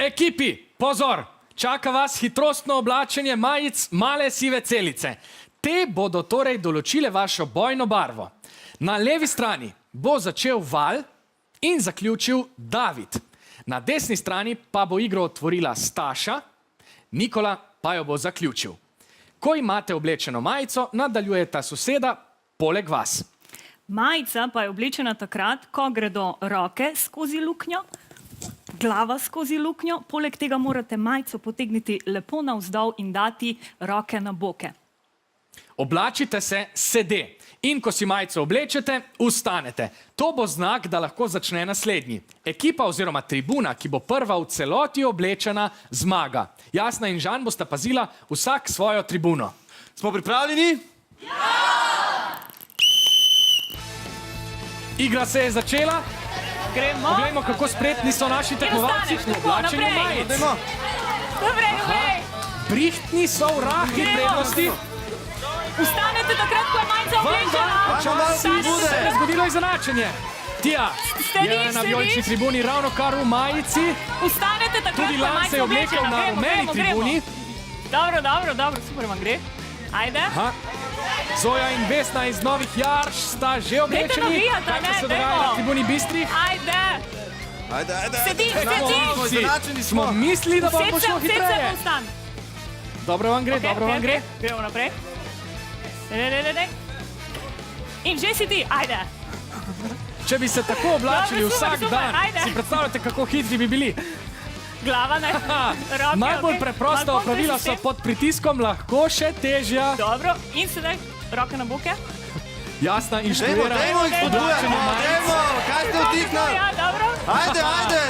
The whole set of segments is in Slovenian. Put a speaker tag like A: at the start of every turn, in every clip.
A: Ekipi, pozor! Čaka vas hitrostno oblačenje majic male sive celice. Te bodo torej določile vašo bojno barvo. Na levi strani bo začel Val in zaključil David. Na desni strani pa bo igro otvorila Staša, Nikola pa jo bo zaključil. Ko imate oblečeno majico, nadaljujeta soseda poleg vas.
B: Majica pa je oblečena takrat, ko gredo roke skozi luknjo, glava skozi luknjo, poleg tega morate majico potegniti lepo navzdol in dati roke na boke.
A: Oblačite se sede in ko si majico oblečete, vstanete. To bo znak, da lahko začne naslednji. Ekipa oziroma tribuna, ki bo prva v celoti oblečena, zmaga. Jasna in Žan bosta pazila vsak svojo tribuno.
C: Smo pripravljeni?
A: Igra se je začela.
B: Gremo.
A: Poglejmo, kako spretni so naši tekmovalci v oblačenju majic.
B: Dobre,
A: Brihtni so v rahi prednosti.
B: Ustanete takrat, ko je majica oblečena.
A: Se je zgodilo izenačenje. Tija je na vijolični tribuni ravno kar v majici.
B: Ustanete takrat,
A: Tudi
B: ko je
A: Lan se je
B: majica
A: oblekel
B: oblečena.
A: na rumeni tribuni.
B: Dobro, super vam gre. Ajde.
A: Zoja in Vesna iz Novih Jarš sta že oblečeni.
B: navijati,
A: Kaj pa
B: ne,
A: se dogaja
B: dajmo.
A: na tribuni Bistrih?
B: Ajde. Sedi.
A: Smo mislili, da bo šlo
B: Vse
A: hitreje.
B: se ustan.
A: Dobro vam gre, dobro vam gre.
B: Gremo naprej. In že si ti, ajde.
A: Če bi se tako oblačili
B: Dobro, super,
A: vsak
B: super,
A: dan,
B: ajde.
A: si predstavljate, kako hitri bi bili.
B: Glava, ne. Roke,
A: Najbolj
B: okej.
A: preprosta
B: Malo bolj
A: opravila so
B: sistem.
A: pod pritiskom lahko še težja.
B: Dobro, in sedaj roke na boke.
A: Jasna inštruira oblačenje majic.
C: Kaj ste vdihnali?
B: Ja, dobro.
C: Ajde,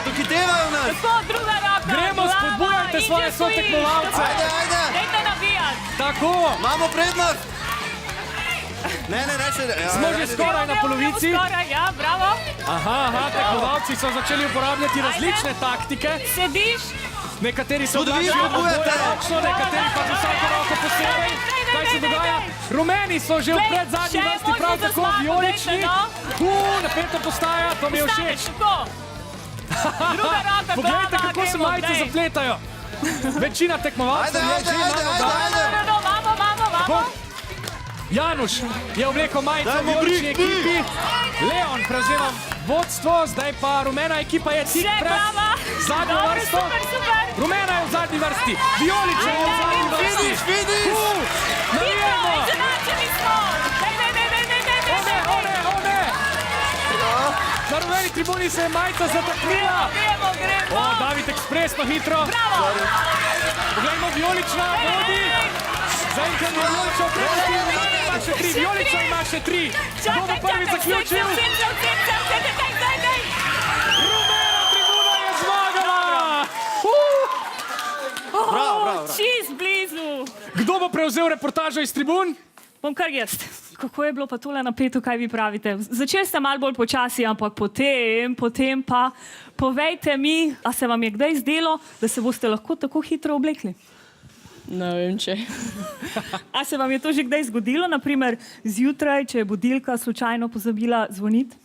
C: dokitevajo nas.
B: Tako, druga roka.
A: Gremo,
B: glava
A: spodbujajte
B: in
A: svoje
B: že stojiš.
A: sotekmovalce.
C: Ajde.
B: Dajte navijati.
A: Tako,
C: Imamo prednost. Ne, še...
A: smo že skoraj na polovici.
B: Skoraj, ja, bravo.
A: Aha, tekmovalci so začeli uporabljati različne taktike.
B: Sediš.
A: Nekateri so
C: Tudi vi
A: oblačili
C: spodbujate.
A: oboje ročno, nekateri pa z vsako roko posebej. Kaj se dogaja? Rumeni so že v
B: Glej,
A: predzadnji
B: še
A: vrsti, prav
B: možnost za
A: tako
B: zmago,
A: vijolični.
B: dajte,
A: Napeta postaja, to mi je všeč.
B: Staneš, tako. Druga roka,
A: Poglejte,
B: glava,
A: kako se
B: gremo,
A: majice
B: daj.
A: zapletajo. Večina tekmovalcev je že
B: Imamo.
A: Januš je oblekel majico v
C: Dajmo
A: vijolični
C: brik,
A: ekipi. Leon prevzema vodstvo, zdaj pa rumena ekipa je tik
B: Še
A: pred
B: brava.
A: zadnjo
B: Dobro,
A: vrsto.
B: super.
A: Rumena je v zadnji vrsti, vijolična je v zadnji vrsti.
C: Vidiš.
A: Navijemo!
B: Izenačeni smo.
A: One! Na rumeni tribuni se je majica zataknila.
B: Gremo.
A: David ekspresno hitro.
B: Bravo.
A: Poglejmo, vijolična vodi. Zaenkrat je vijolična v prednosti, rumena ima še 3, vijolična ima še 3. Kdo bo prvi zaključil? Rumena tribuna je zmagala!
C: Bravo.
B: Čist blizu.
A: Kdo bo prevzel reportažo iz tribun?
B: Bom kar jaz. Kako je bilo pa tole napeto, kaj vi pravite? Začeli ste malo bolj počasi, ampak potem pa povejte mi, a se vam je kdaj zdelo, da se boste lahko tako hitro oblekli?
D: Ne vem, če.
B: A se vam je to že kdaj zgodilo, naprimer zjutraj, če je budilka slučajno pozabila zvoniti?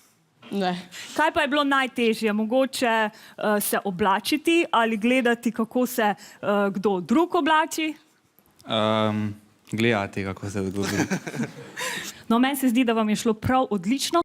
D: Ne.
B: Kaj pa je bilo najtežje? Mogoče se oblačiti ali gledati, kako se kdo drug oblači?
E: Gledati, kako se zgodi.
B: No, meni se zdi, da vam je šlo prav odlično.